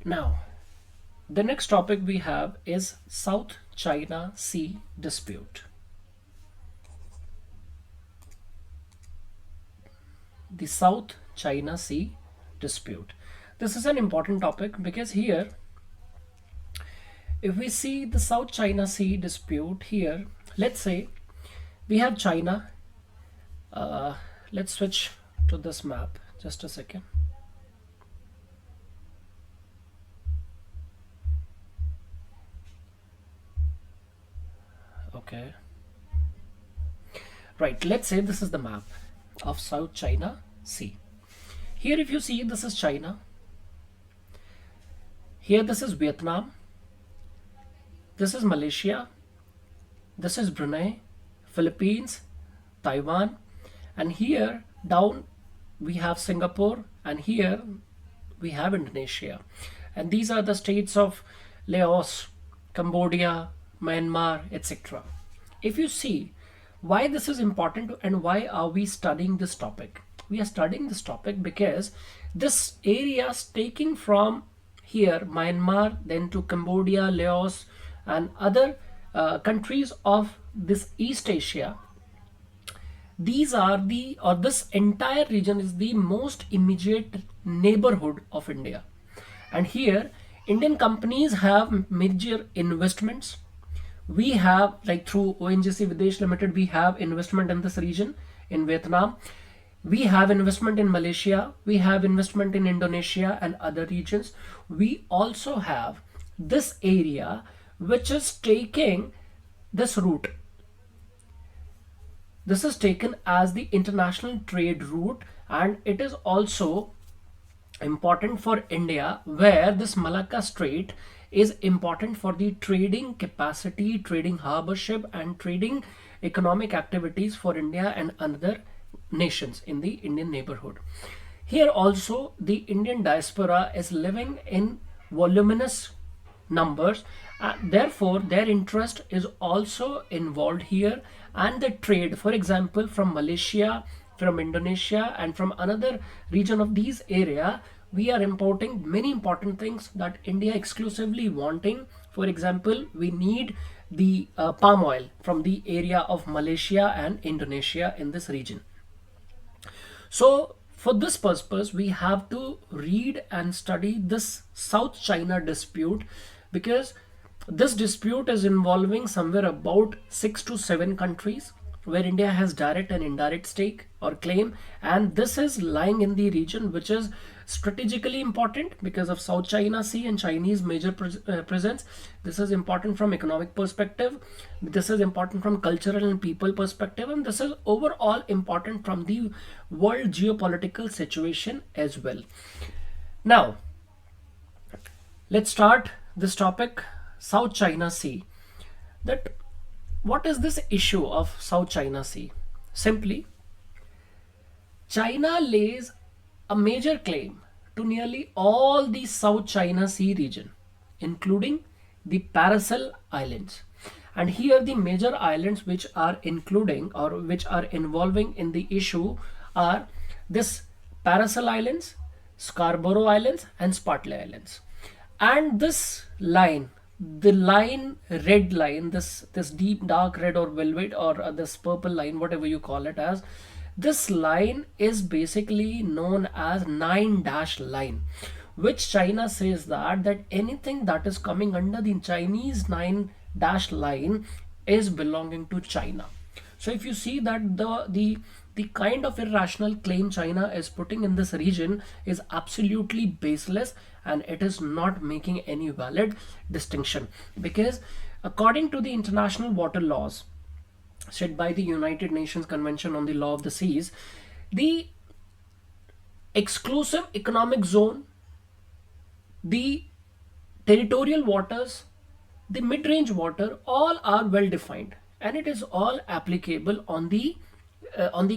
Now, the next topic we have is South China Sea dispute. The South China Sea dispute. This is an important topic because here, if we see the South China Sea dispute here, let's say we have China. Let's switch to this map. Just a second. Okay. Right, let's say this is the map of South China Sea. Here, if you see, this is China. Here, this is Vietnam. This is Malaysia. This is Brunei, Philippines, Taiwan, and here down we have Singapore, and here we have Indonesia. And these are the states of Laos, Cambodia, Myanmar, etc. If you see why this is important and why are we studying this topic? We are studying this topic because this area is taking from here Myanmar, then to Cambodia, Laos, and other countries of this East Asia. These are this entire region is the most immediate neighborhood of India. And here Indian companies have major investments. We have, like through ONGC Videsh Limited, we have investment in this region in Vietnam. We have investment in Malaysia. We have investment in Indonesia and other regions. We also have this area which is taking this route. This is taken as the international trade route, and it is also important for India, where this Malacca Strait is important for the trading capacity, trading harborship, and trading economic activities for India and other nations in the Indian neighborhood. Here also the Indian diaspora is living in voluminous numbers, therefore their interest is also involved here, and the trade, for example, from Malaysia, from Indonesia, and from another region of these area, we are importing many important things that India exclusively wanting. For example, we need the palm oil from the area of Malaysia and Indonesia in this region. So for this purpose, we have to read and study this South China dispute, because this dispute is involving somewhere about 6 to 7 countries where India has direct and indirect stake or claim, and this is lying in the region which is strategically important because of South China Sea and Chinese major presence. This is important from economic perspective, this is important from cultural and people perspective, and this is overall important from the world geopolitical situation as well. Now let's start this topic, South China Sea. That what is this issue of South China Sea? Simply, China lays a major claim to nearly all the South China Sea region, including the Paracel Islands. And here the major islands which are including or which are involving in the issue are this Paracel Islands, Scarborough Islands, and Spratly Islands. And this line, the line, red line, this deep dark red or velvet or this purple line, whatever you call it as, this line is basically known as 9-dash line, which China says that anything that is coming under the Chinese 9-dash line is belonging to China. So if you see that the kind of irrational claim China is putting in this region is absolutely baseless, and it is not making any valid distinction, because according to the international water laws set by the United Nations Convention on the Law of the Seas, the exclusive economic zone, the territorial waters, the mid-range water, all are well defined, and it is all applicable on the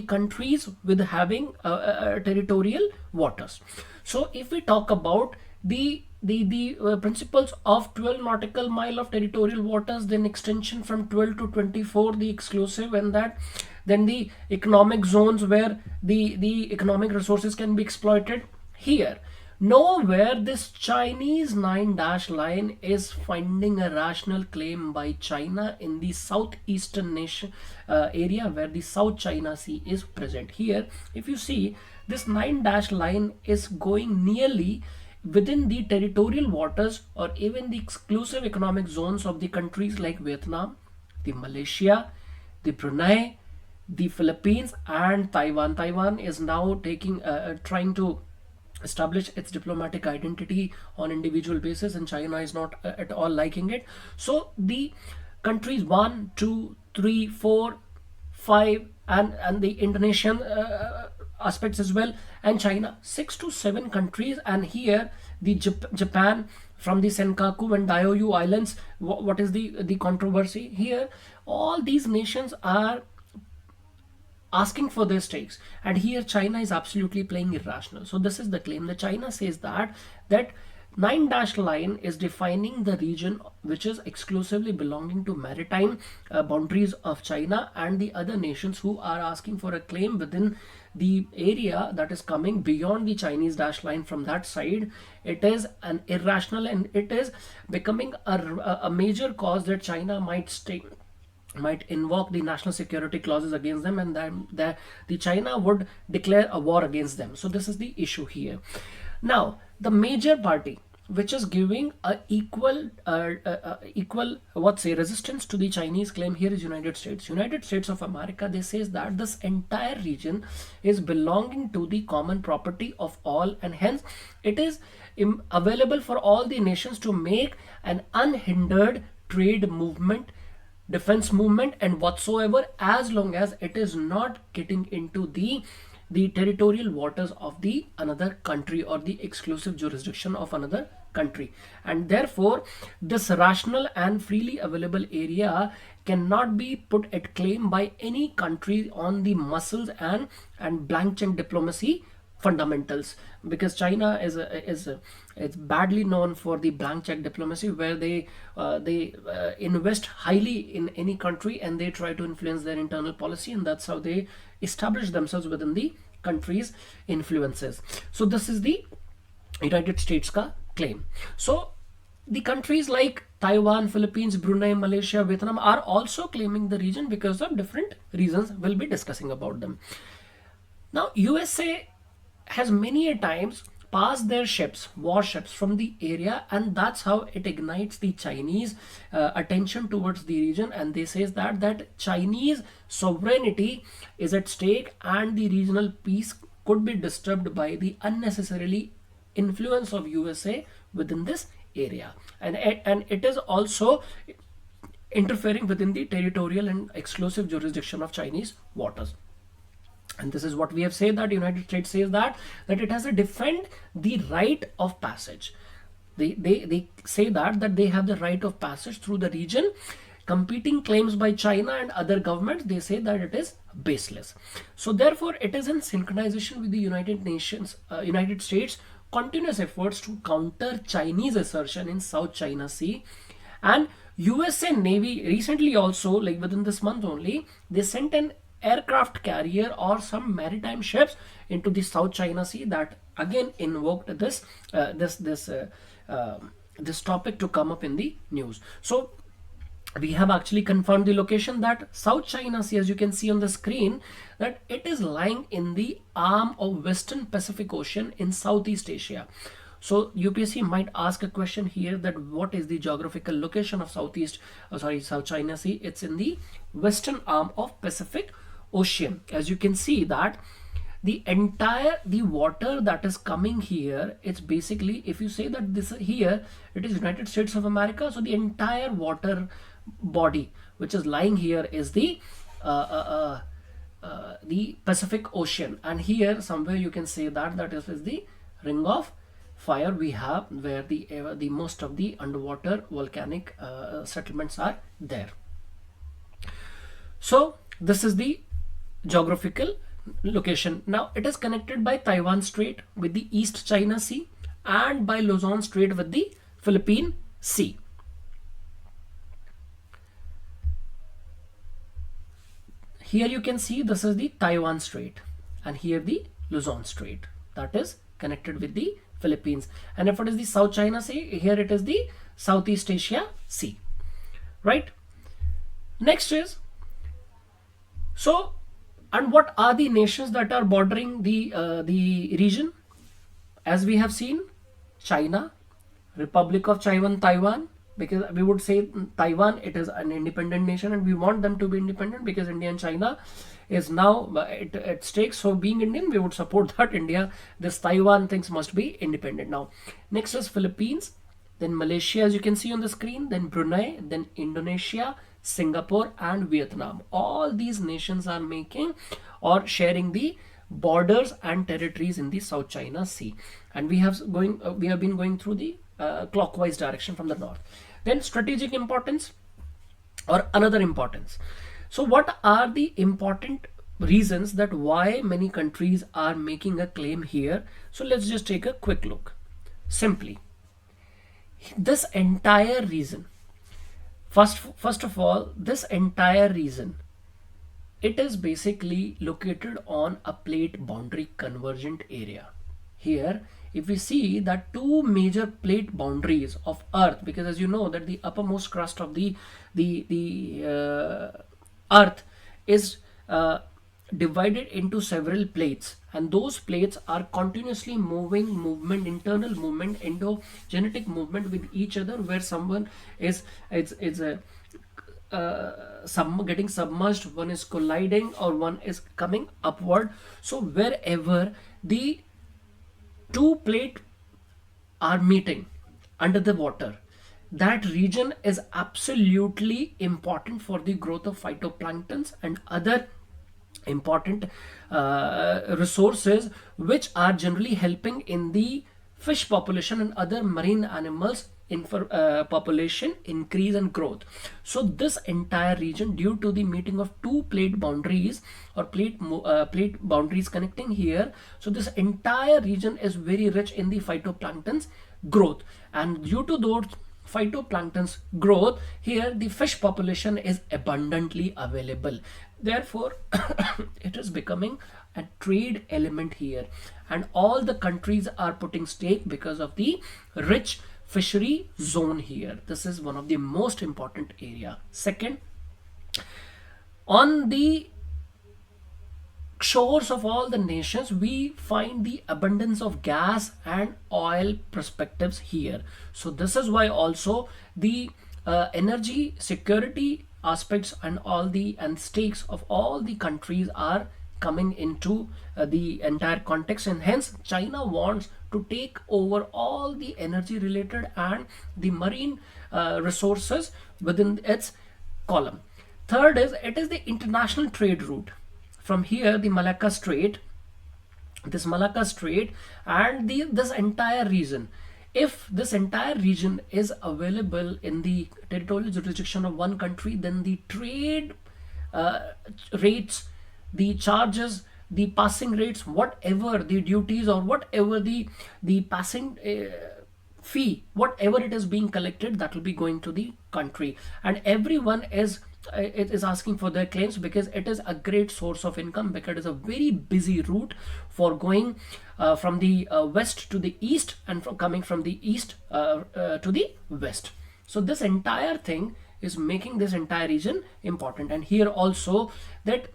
countries with having territorial waters. So if we talk about the principles of 12 nautical mile of territorial waters, then extension from 12 to 24 the exclusive, and that then the economic zones where the economic resources can be exploited. Here Nowhere this Chinese 9-dash line is finding a rational claim by China in the southeastern nation area where the South China Sea is present. Here, if you see, this 9-dash line is going nearly within the territorial waters or even the exclusive economic zones of the countries like Vietnam, the Malaysia, the Brunei, the Philippines, and Taiwan. Taiwan is now trying to establish its diplomatic identity on individual basis, and China is not at all liking it. So the countries 1, 2, 3, 4, 5, and the Indonesian aspects as well, and China, 6 to 7 countries. And here the Japan from the Senkaku and Diaoyu Islands. What is the controversy here? All these nations are asking for their stakes, and here China is absolutely playing irrational. So this is the claim that China says that 9-dash line is defining the region which is exclusively belonging to maritime boundaries of China, and the other nations who are asking for a claim within the area that is coming beyond the Chinese dash line from that side, it is an irrational, and it is becoming a major cause that China might invoke the national security clauses against them, and then the China would declare a war against them. So this is the issue here. Now, the major party which is giving a equal what say resistance to the Chinese claim here is United States of America. They says that this entire region is belonging to the common property of all, and hence it is available for all the nations to make an unhindered trade movement, defense movement, and whatsoever, as long as it is not getting into the territorial waters of the another country or the exclusive jurisdiction of another country. And therefore this rational and freely available area cannot be put at claim by any country on the muscles and blank check diplomacy fundamentals, because China is badly known for the blank check diplomacy, where they invest highly in any country and they try to influence their internal policy, and that's how they establish themselves within the country's influences. So this is the United States ka claim. So the countries like Taiwan, Philippines, Brunei, Malaysia, Vietnam are also claiming the region because of different reasons. We'll be discussing about them. Now, USA has many a times passed their ships, warships from the area, and that's how it ignites the Chinese attention towards the region. And they says that Chinese sovereignty is at stake, and the regional peace could be disturbed by the unnecessarily influence of USA within this area, and it is also interfering within the territorial and exclusive jurisdiction of Chinese waters. And this is what we have said, that United States says that it has to defend the right of passage. They say that they have the right of passage through the region. Competing claims by China and other governments, they say that it is baseless. So therefore it is in synchronization with the United States continuous efforts to counter Chinese assertion in South China Sea. And USA Navy recently also, like within this month only, they sent an aircraft carrier or some maritime ships into the South China Sea, that again invoked this topic to come up in the news. So we have actually confirmed the location, that South China Sea, as you can see on the screen, that it is lying in the arm of Western Pacific Ocean in Southeast Asia. So UPSC might ask a question here, that what is the geographical location of South China Sea? It's in the western arm of Pacific Ocean. As you can see that the water that is coming here, it's basically, if you say that this here, it is United States of America, so the entire water body which is lying here is the Pacific Ocean. And here somewhere you can say that is the ring of fire we have, where the most of the underwater volcanic settlements are there. So this is the geographical location. Now it is connected by Taiwan Strait with the East China Sea, and by Luzon Strait with the Philippine Sea. Here you can see this is the Taiwan Strait, and here the Luzon Strait, that is connected with the Philippines. And if it is the South China Sea, here it is the Southeast Asia Sea, right? Next is, so, and what are the nations that are bordering the region? As we have seen, China, Republic of Taiwan, because we would say Taiwan, it is an independent nation and we want them to be independent because India and China is now at stake. So being Indian, we would support that India, this Taiwan things must be independent. Now, next is Philippines, then Malaysia, as you can see on the screen, then Brunei, then Indonesia, Singapore and Vietnam. All these nations are making or sharing the borders and territories in the South China Sea, and we have been going through the clockwise direction from the north. Then strategic importance or another importance. So what are the important reasons that why many countries are making a claim here? So let's just take a quick look. Simply, this entire reason, first of all, this entire region, it is basically located on a plate boundary convergent area. Here, if we see that two major plate boundaries of Earth, because as you know that the uppermost crust of the Earth is divided into several plates, and those plates are continuously internal movement, endogenetic movement with each other, where someone is getting submerged, one is colliding, or one is coming upward. So wherever the two plates are meeting under the water, that region is absolutely important for the growth of phytoplanktons and other important resources, which are generally helping in the fish population and other marine animals population increase and growth. So this entire region, due to the meeting of two plate boundaries or plate boundaries connecting here, so this entire region is very rich in the phytoplanktons growth, and due to those phytoplanktons growth, here the fish population is abundantly available. Therefore it is becoming a trade element here, and all the countries are putting stake because of the rich fishery zone here. This is one of the most important area. Second, on the shores of all the nations, we find the abundance of gas and oil perspectives here. So this is why also the energy security aspects and stakes of all the countries are coming into the entire context, and hence China wants to take over all the energy related and the marine resources within its column. Third is, it is the international trade route. From here, the Malacca Strait, and this entire region, if this entire region is available in the territorial jurisdiction of one country, then the trade rates, the charges, the passing rates, whatever the duties or whatever the passing fee, whatever it is being collected, that will be going to the country, and everyone is asking for their claims because it is a great source of income, because it is a very busy route for going from the west to the east, and coming from the east to the west. So this entire thing is making this entire region important, and here also that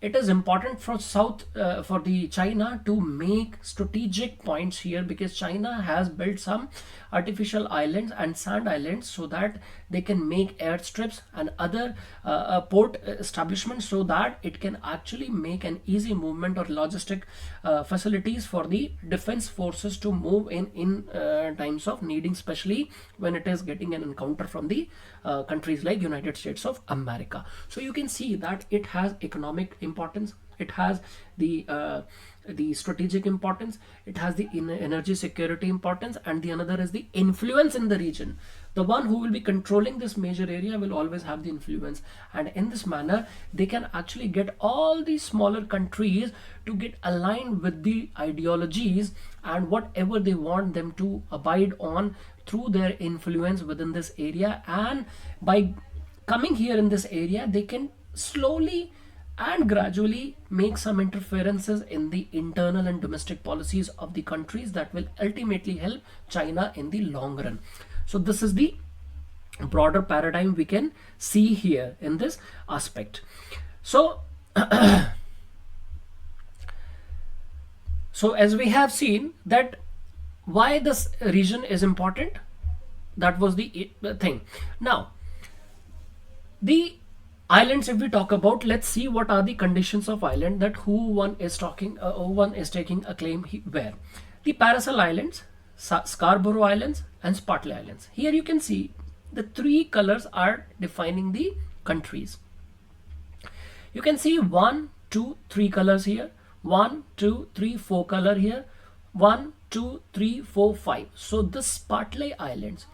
it is important for for the China to make strategic points here, because China has built some artificial islands and sand islands so that they can make airstrips and other port establishments, so that it can actually make an easy movement or logistic facilities for the defense forces to move in times of needing, especially when it is getting an encounter from the countries like United States of America. So you can see that it has economic importance, it has the strategic importance, it has the energy security importance, and the another is the influence in the region. The one who will be controlling this major area will always have the influence, and in this manner they can actually get all these smaller countries to get aligned with the ideologies and whatever they want them to abide on through their influence within this area. And by coming here in this area, they can slowly and gradually make some interferences in the internal and domestic policies of the countries that will ultimately help China in the long run. So this is the broader paradigm we can see here in this aspect. So so as we have seen that why this region is important, that was the thing. Now the islands, if we talk about, let's see what are the conditions of island, that who one is taking a claim where. The Paracel Islands, Scarborough Islands and Spratly Islands. Here you can see the three colors are defining the countries. You can see 1, 2, 3 colors here, 1, 2, 3, 4 color here, 1, 2, 3, 4, 5. So the Spratly Islands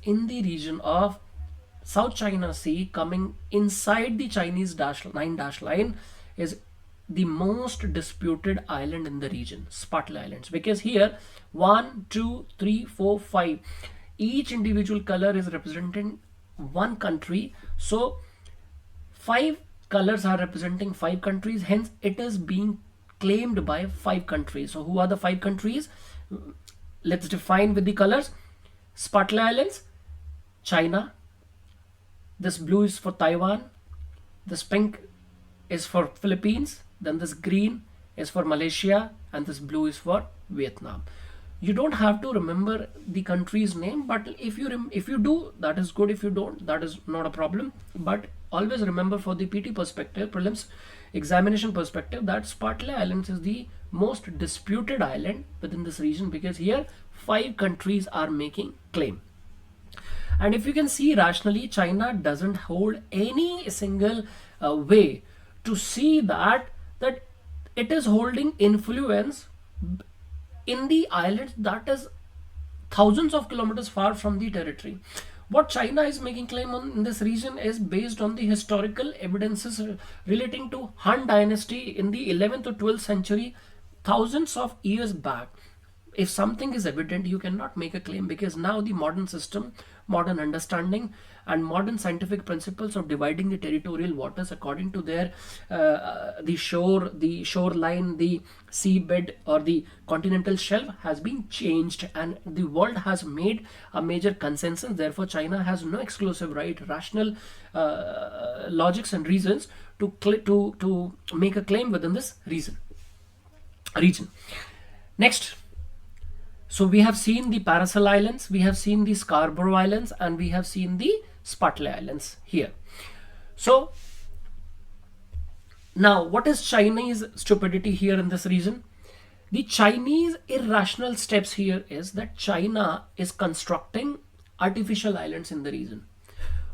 in the region of South China Sea, coming inside the Chinese 9-dash line, is the most disputed island in the region, Spratly Islands, because here 1, 2, 3, 4, 5, each individual color is representing one country. So 5 colors are representing 5 countries, hence it is being claimed by 5 countries. So who are the 5 countries? Let's define with the colors. Spratly Islands, China. This blue is for Taiwan, this pink is for Philippines, then this green is for Malaysia, and this blue is for Vietnam. You don't have to remember the country's name, but if you do, that is good. If you don't, that is not a problem. But always remember, for the PT perspective, prelims examination perspective, that Spratly Islands is the most disputed island within this region, because here 5 countries are making claim. And if you can see rationally, China doesn't hold any single way to see that it is holding influence in the islands that is thousands of kilometers far from the territory. What China is making claim on in this region is based on the historical evidences relating to Han Dynasty in the 11th or 12th century, thousands of years back. If something is evident, you cannot make a claim, because now the modern system, modern understanding and modern scientific principles of dividing the territorial waters according to their the shoreline, the seabed or the continental shelf has been changed, and the world has made a major consensus. Therefore China has no exclusive right, rational logics and reasons to make a claim within this region. Next, so we have seen the Paracel Islands, we have seen the Scarborough Islands, and we have seen the Spratly Islands here. So now what is Chinese stupidity here in this region? The Chinese irrational steps here is that China is constructing artificial islands in the region.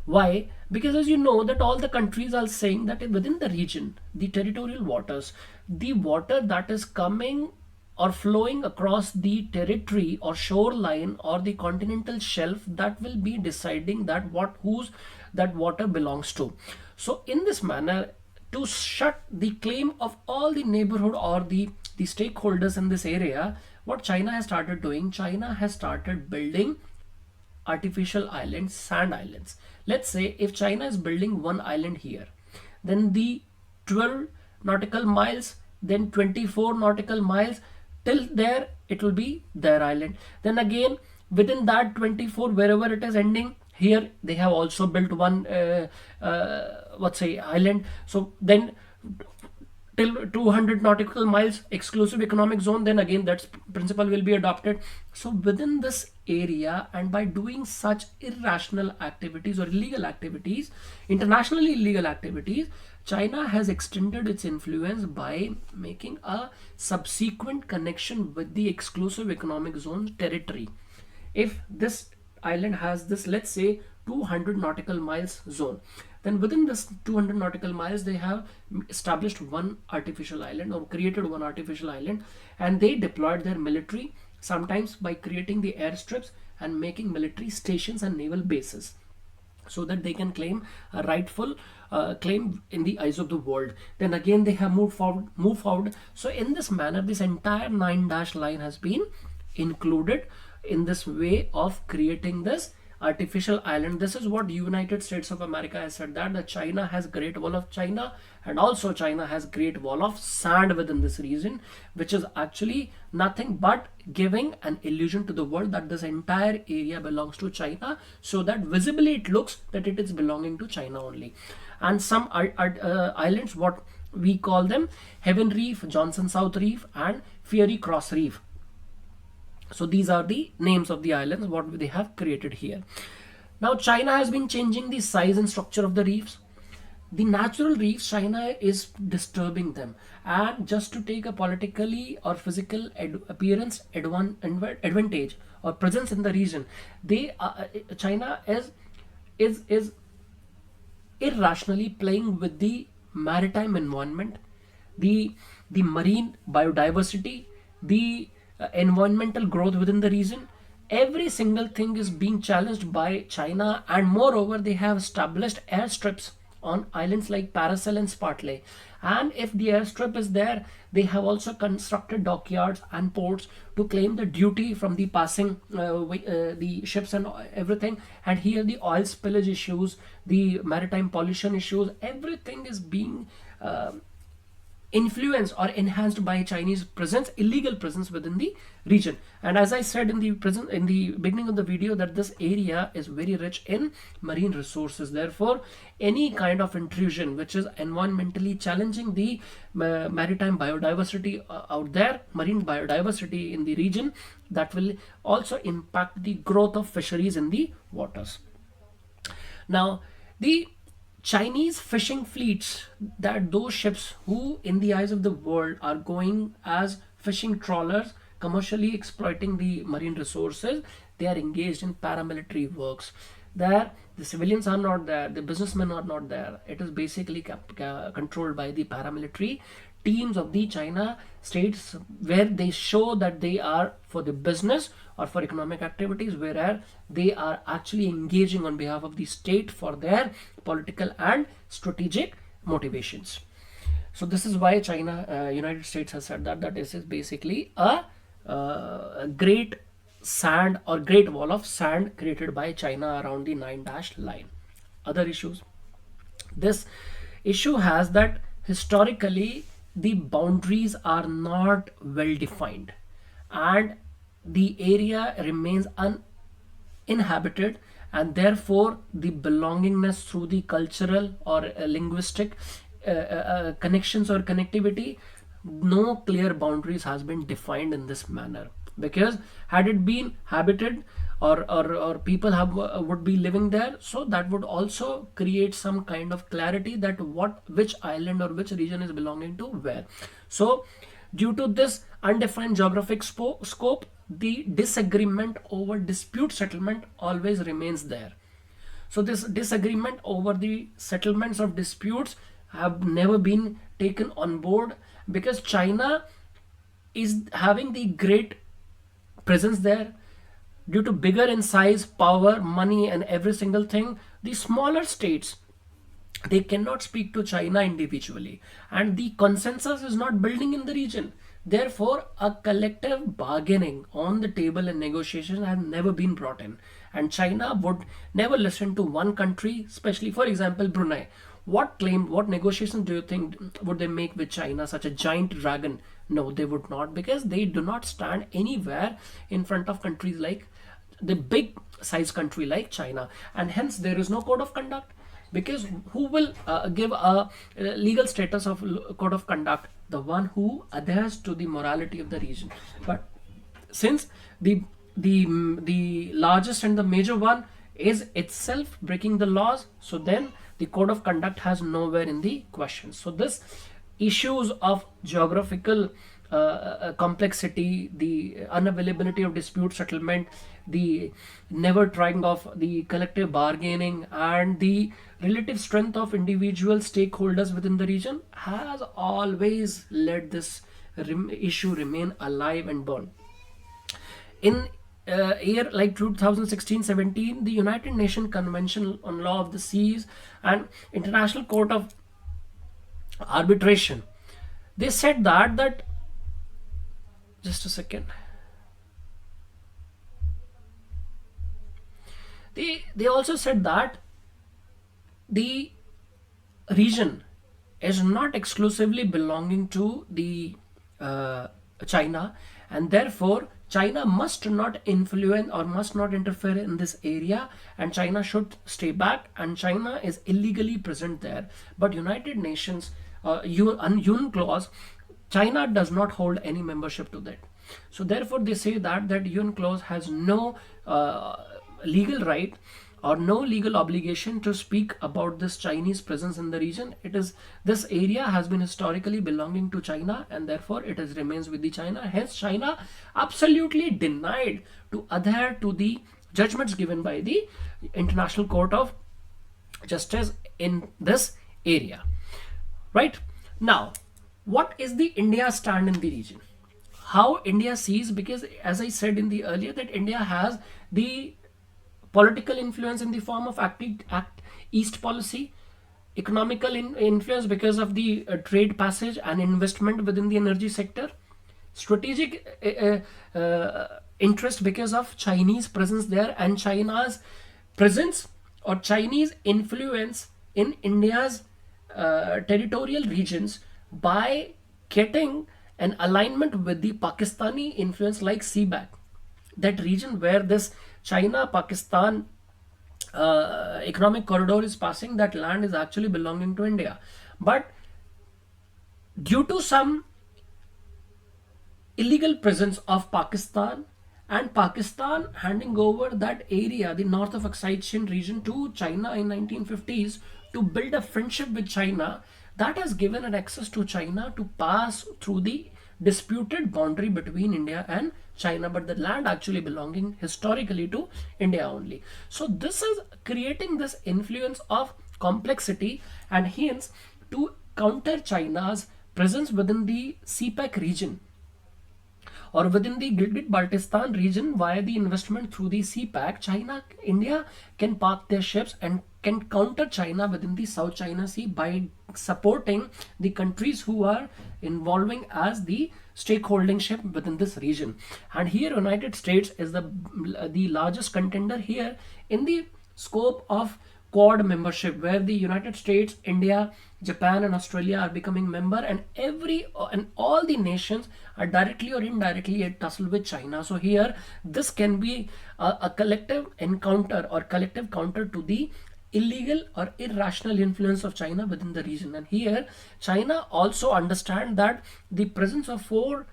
Why? Because as you know that all the countries are saying that within the region, the territorial waters, the water that is coming or flowing across the territory or shoreline or the continental shelf, that will be deciding that whose that water belongs to. So in this manner, to shut the claim of all the neighborhood or the stakeholders in this area, what China has started doing, China has started building artificial islands, sand islands. Let's say if China is building one island here, then the 12 nautical miles, then 24 nautical miles, till there it will be their island. Then again within that 24, wherever it is ending, here they have also built one island. So then till 200 nautical miles exclusive economic zone, then again that principle will be adopted. So within this area, and by doing such irrational activities or illegal activities, internationally illegal activities, China has extended its influence by making a subsequent connection with the exclusive economic zone territory. If this island has this, let's say 200 nautical miles zone, then within this 200 nautical miles they have established one artificial island or created one artificial island, and they deployed their military, sometimes by creating the airstrips and making military stations and naval bases, so that they can claim a rightful claim in the eyes of the world. Then again they have moved forward. So in this manner, this entire 9-dash line has been included in this way of creating this artificial island. This is what United States of America has said, that China has Great Wall of China, and also China has Great Wall of Sand within this region, which is actually nothing but giving an illusion to the world that this entire area belongs to China, so that visibly it looks that it is belonging to China only. And some islands, what we call them, Heaven Reef, Johnson South Reef, and Fiery Cross Reef. So these are the names of the islands what they have created here. Now China has been changing the size and structure of the reefs. The natural reefs, China is disturbing them, and just to take a politically or physical appearance advantage or presence in the region, they China is irrationally playing with the maritime environment, the marine biodiversity, the environmental growth within the region. Every single thing is being challenged by China, and moreover, they have established airstrips on islands like Paracel and Spratly. And if the airstrip is there, they have also constructed dockyards and ports to claim the duty from the passing the ships and everything. And here the oil spillage issues, the maritime pollution issues, everything is being influenced or enhanced by Chinese presence, illegal presence within the region. And as I said in the beginning of the video, that this area is very rich in marine resources. Therefore, any kind of intrusion which is environmentally challenging the maritime biodiversity out there, marine biodiversity in the region, that will also impact the growth of fisheries in the waters. Now, the Chinese fishing fleets, that those ships who in the eyes of the world are going as fishing trawlers, commercially exploiting the marine resources, they are engaged in paramilitary works. There, the civilians are not there, the businessmen are not there. It is basically controlled by the paramilitary teams of the China states, where they show that they are for the business or for economic activities, whereas they are actually engaging on behalf of the state for their political and strategic motivations. So this is why China, United States has said that this is basically a great sand or great wall of sand created by China around the 9-dash line. Other issues. This issue has that historically the boundaries are not well defined, and the area remains uninhabited, and therefore the belongingness through the cultural or linguistic connections or connectivity, no clear boundaries has been defined in this manner. Because had it been habited, or people would be living there, so that would also create some kind of clarity that which island or which region is belonging to where. So due to this undefined geographic scope, the disagreement over dispute settlement always remains there. So this disagreement over the settlements of disputes have never been taken on board, because China is having the great presence there. Due to bigger in size, power, money, and every single thing, the smaller states, they cannot speak to China individually, and the consensus is not building in the region. Therefore, a collective bargaining on the table and negotiations have never been brought in, and China would never listen to one country, especially for example Brunei. What negotiations do you think would they make with China, such a giant dragon? No, they would not, because they do not stand anywhere in front of countries like the big size country like China, and hence there is no code of conduct. Because who will give a legal status of code of conduct? The one who adheres to the morality of the region. But since the largest and the major one is itself breaking the laws, so then the code of conduct has nowhere in the question. So this issues of geographical complexity, the unavailability of dispute settlement, the never trying of the collective bargaining, and the relative strength of individual stakeholders within the region has always let this issue remain alive and burn. In year like 2016-17, the United Nations Convention on Law of the Seas and International Court of Arbitration, they said that just a second. They also said that the region is not exclusively belonging to the uh, China, and therefore China must not influence or must not interfere in this area, and China should stay back, and China is illegally present there. But United Nations UN clause, China does not hold any membership to that. So therefore they say that UN clause has no legal right or no legal obligation to speak about this Chinese presence in the region. It is, this area has been historically belonging to China, and therefore it is remains with the China. Hence China absolutely denied to adhere to the judgments given by the International Court of Justice in this area. Right now, what is the India stand in the region? How India sees, because as I said in the earlier, that India has the political influence in the form of Act East policy, economical influence because of the trade passage and investment within the energy sector, strategic interest because of Chinese presence there, and China's presence or Chinese influence in India's territorial regions by getting an alignment with the Pakistani influence like CBAC, that region where this China Pakistan economic corridor is passing, that land is actually belonging to India. But due to some illegal presence of Pakistan, and Pakistan handing over that area, the north of Oxygen region, to China in 1950s to build a friendship with China, that has given an access to China to pass through the disputed boundary between India and China, but the land actually belonging historically to India only. So this is creating this influence of complexity, and hence to counter China's presence within the CPEC region or within the Gilgit-Baltistan region via the investment through the CPAC, China, India can park their ships and can counter China within the South China Sea by supporting the countries who are involving as the stakeholding ship within this region. And here United States is the largest contender here in the scope of Quad membership, where the United States, India, Japan, and Australia are becoming member, and all the nations are directly or indirectly at tussle with China. So here, this can be a collective encounter or collective counter to the illegal or irrational influence of China within the region. And here, China also understand that the presence of four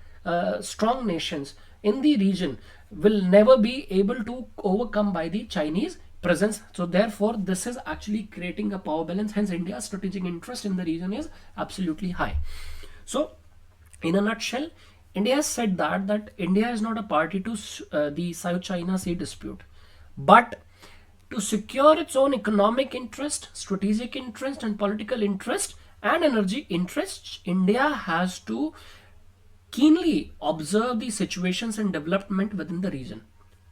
strong nations in the region will never be able to overcome by the Chinese presence. So therefore this is actually creating a power balance, hence India's strategic interest in the region is absolutely high. So in a nutshell, India has said that India is not a party to the South China Sea dispute, but to secure its own economic interest, strategic interest, and political interest and energy interests, India has to keenly observe the situations and development within the region.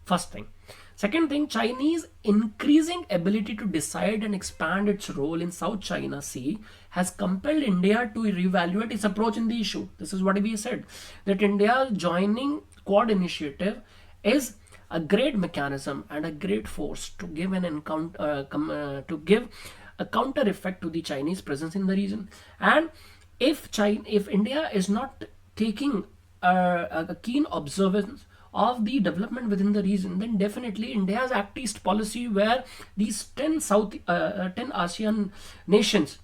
First thing. Second thing, Chinese increasing ability to decide and expand its role in South China Sea has compelled India to reevaluate its approach in the issue. This is what we said, that India joining Quad initiative is a great mechanism and a great force to give an to give a counter effect to the Chinese presence in the region. And if India is not taking a keen observance of the development within the region, then definitely India's Act East policy, where these 10 ASEAN nations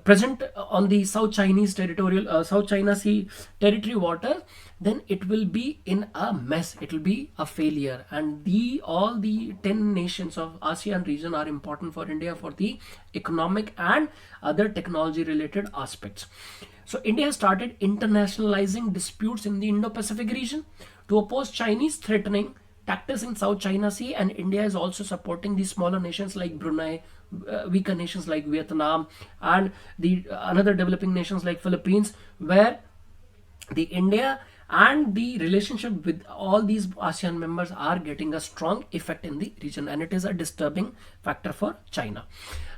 present on the South China Sea territory water, then it will be in a mess. It will be a failure. And all the 10 nations of ASEAN region are important for India for the economic and other technology related aspects. So India started internationalizing disputes in the Indo-Pacific region to oppose Chinese threatening tactics in South China Sea, and India is also supporting the smaller nations like Brunei, weaker nations like Vietnam, and the another developing nations like Philippines, where the India and the relationship with all these ASEAN members are getting a strong effect in the region, and it is a disturbing factor for China.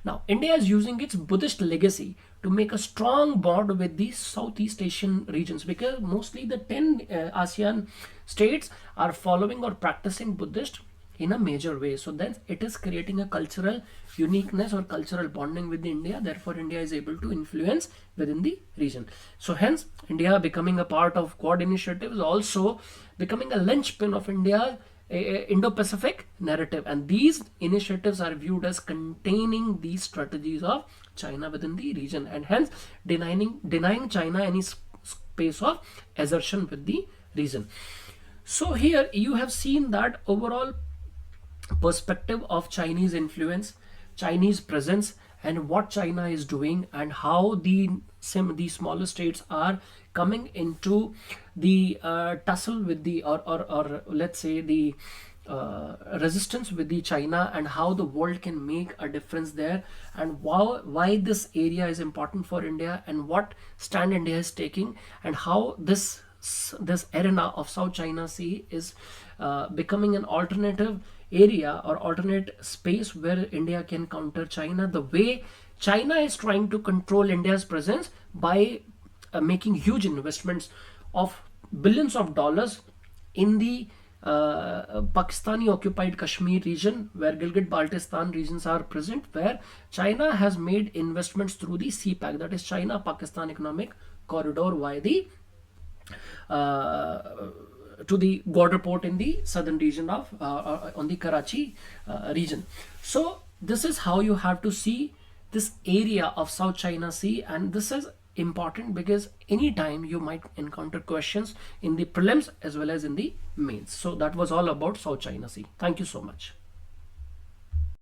Now, India is using its Buddhist legacy to make a strong bond with the Southeast Asian regions, because mostly the 10 ASEAN states are following or practicing Buddhist, in a major way. So then it is creating a cultural uniqueness or cultural bonding with India. Therefore, India is able to influence within the region. So hence, India becoming a part of Quad initiative is also becoming a linchpin of India's Indo-Pacific narrative, and these initiatives are viewed as containing these strategies of China within the region, and hence denying China any space of assertion with the region. So here you have seen that overall perspective of Chinese influence, Chinese presence, and what China is doing, and how the smaller states are coming into the tussle with the or let's say the resistance with the China, and how the world can make a difference there, and why this area is important for India, and what stand India is taking, and how this arena of South China Sea is becoming an alternative area or alternate space where India can counter China, the way China is trying to control India's presence by making huge investments of billions of dollars in the Pakistani occupied Kashmir region, where Gilgit-Baltistan regions are present, where China has made investments through the CPEC, that is China-Pakistan Economic Corridor, via the to the border port in the southern region of on the Karachi region. So this is how you have to see this area of South China Sea, and this is important because anytime you might encounter questions in the prelims as well as in the mains. So that was all about South China Sea. Thank you so much.